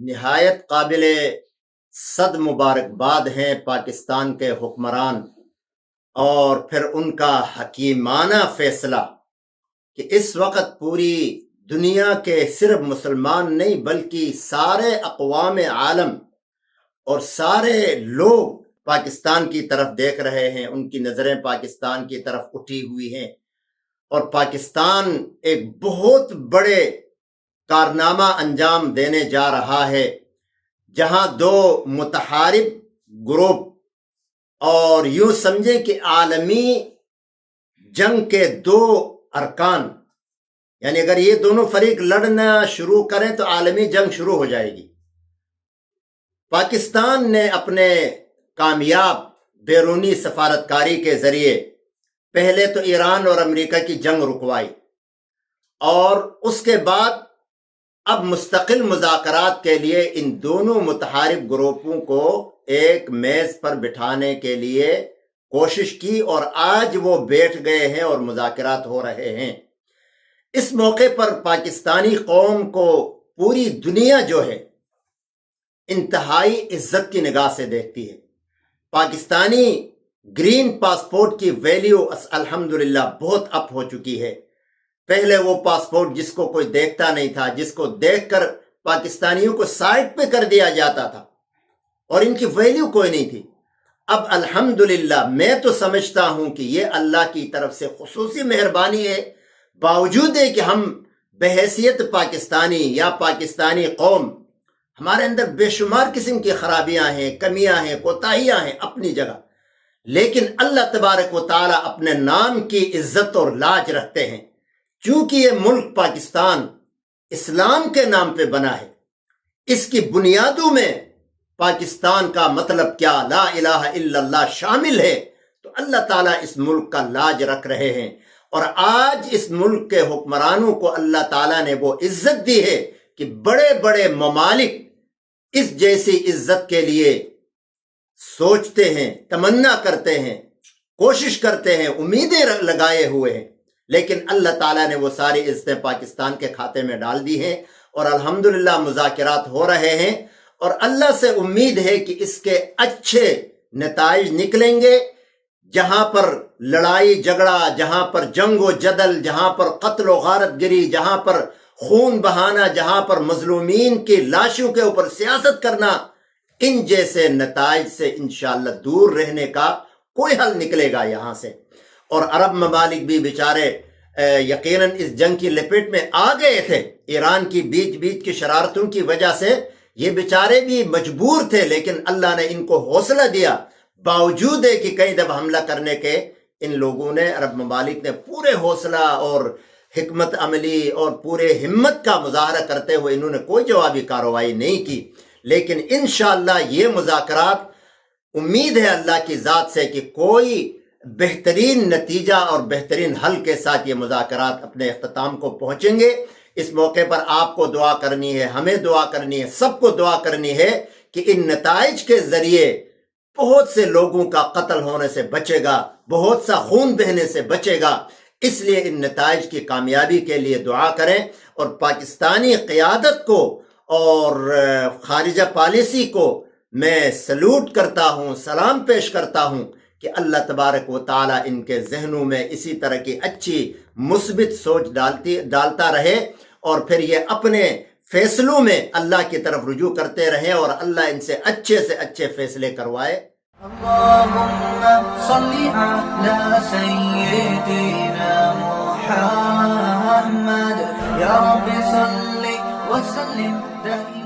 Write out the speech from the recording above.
نہایت قابل صد مبارکباد ہیں پاکستان کے حکمران اور پھر ان کا حکیمانہ فیصلہ کہ اس وقت پوری دنیا کے صرف مسلمان نہیں بلکہ سارے اقوام عالم اور سارے لوگ پاکستان کی طرف دیکھ رہے ہیں، ان کی نظریں پاکستان کی طرف اٹھی ہوئی ہیں اور پاکستان ایک بہت بڑے کارنامہ انجام دینے جا رہا ہے، جہاں دو متحارب گروپ اور یوں سمجھیں کہ عالمی جنگ کے دو ارکان، یعنی اگر یہ دونوں فریق لڑنا شروع کریں تو عالمی جنگ شروع ہو جائے گی۔ پاکستان نے اپنے کامیاب بیرونی سفارتکاری کے ذریعے پہلے تو ایران اور امریکہ کی جنگ رکوائی اور اس کے بعد اب مستقل مذاکرات کے لیے ان دونوں متحارب گروپوں کو ایک میز پر بٹھانے کے لیے کوشش کی اور آج وہ بیٹھ گئے ہیں اور مذاکرات ہو رہے ہیں۔ اس موقع پر پاکستانی قوم کو پوری دنیا جو ہے انتہائی عزت کی نگاہ سے دیکھتی ہے۔ پاکستانی گرین پاسپورٹ کی ویلیو الحمدللہ بہت اپ ہو چکی ہے۔ پہلے وہ پاسپورٹ جس کو کوئی دیکھتا نہیں تھا، جس کو دیکھ کر پاکستانیوں کو سائڈ پہ کر دیا جاتا تھا اور ان کی ویلیو کوئی نہیں تھی، اب الحمدللہ میں تو سمجھتا ہوں کہ یہ اللہ کی طرف سے خصوصی مہربانی ہے، باوجود ہے کہ ہم بحیثیت پاکستانی یا پاکستانی قوم ہمارے اندر بے شمار قسم کی خرابیاں ہیں، کمیاں ہیں، کوتاہیاں ہیں اپنی جگہ، لیکن اللہ تبارک و تعالیٰ اپنے نام کی عزت اور لاج رکھتے ہیں۔ چونکہ یہ ملک پاکستان اسلام کے نام پہ بنا ہے، اس کی بنیادوں میں پاکستان کا مطلب کیا لا الہ الا اللہ شامل ہے، تو اللہ تعالیٰ اس ملک کا لاج رکھ رہے ہیں اور آج اس ملک کے حکمرانوں کو اللہ تعالیٰ نے وہ عزت دی ہے کہ بڑے بڑے ممالک اس جیسی عزت کے لیے سوچتے ہیں، تمنا کرتے ہیں، کوشش کرتے ہیں، امیدیں لگائے ہوئے ہیں، لیکن اللہ تعالیٰ نے وہ ساری عزتیں پاکستان کے کھاتے میں ڈال دی ہیں اور الحمدللہ مذاکرات ہو رہے ہیں اور اللہ سے امید ہے کہ اس کے اچھے نتائج نکلیں گے۔ جہاں پر لڑائی جھگڑا، جہاں پر جنگ و جدل، جہاں پر قتل و غارت گری، جہاں پر خون بہانا، جہاں پر مظلومین کی لاشوں کے اوپر سیاست کرنا، ان جیسے نتائج سے انشاءاللہ دور رہنے کا کوئی حل نکلے گا یہاں سے۔ اور عرب ممالک بھی بیچارے یقیناً اس جنگ کی لپیٹ میں آ گئے تھے، ایران کی بیچ بیچ کی شرارتوں کی وجہ سے یہ بیچارے بھی مجبور تھے، لیکن اللہ نے ان کو حوصلہ دیا، باوجود ہے کہ کئی دفعہ حملہ کرنے کے ان لوگوں نے، عرب ممالک نے پورے حوصلہ اور حکمت عملی اور پورے ہمت کا مظاہرہ کرتے ہوئے انہوں نے کوئی جوابی کارروائی نہیں کی، لیکن انشاءاللہ یہ مذاکرات امید ہے اللہ کی ذات سے کہ کوئی بہترین نتیجہ اور بہترین حل کے ساتھ یہ مذاکرات اپنے اختتام کو پہنچیں گے۔ اس موقع پر آپ کو دعا کرنی ہے، ہمیں دعا کرنی ہے، سب کو دعا کرنی ہے کہ ان نتائج کے ذریعے بہت سے لوگوں کا قتل ہونے سے بچے گا، بہت سا خون بہنے سے بچے گا، اس لیے ان نتائج کی کامیابی کے لیے دعا کریں اور پاکستانی قیادت کو اور خارجہ پالیسی کو میں سلوٹ کرتا ہوں، سلام پیش کرتا ہوں کہ اللہ تبارک و تعالیٰ ان کے ذہنوں میں اسی طرح کی اچھی مثبت سوچ ڈالتا رہے اور پھر یہ اپنے فیصلوں میں اللہ کی طرف رجوع کرتے رہیں اور اللہ ان سے اچھے فیصلے کروائے۔ اللهم صل على سيدنا محمد يا رب صل وسلم دائما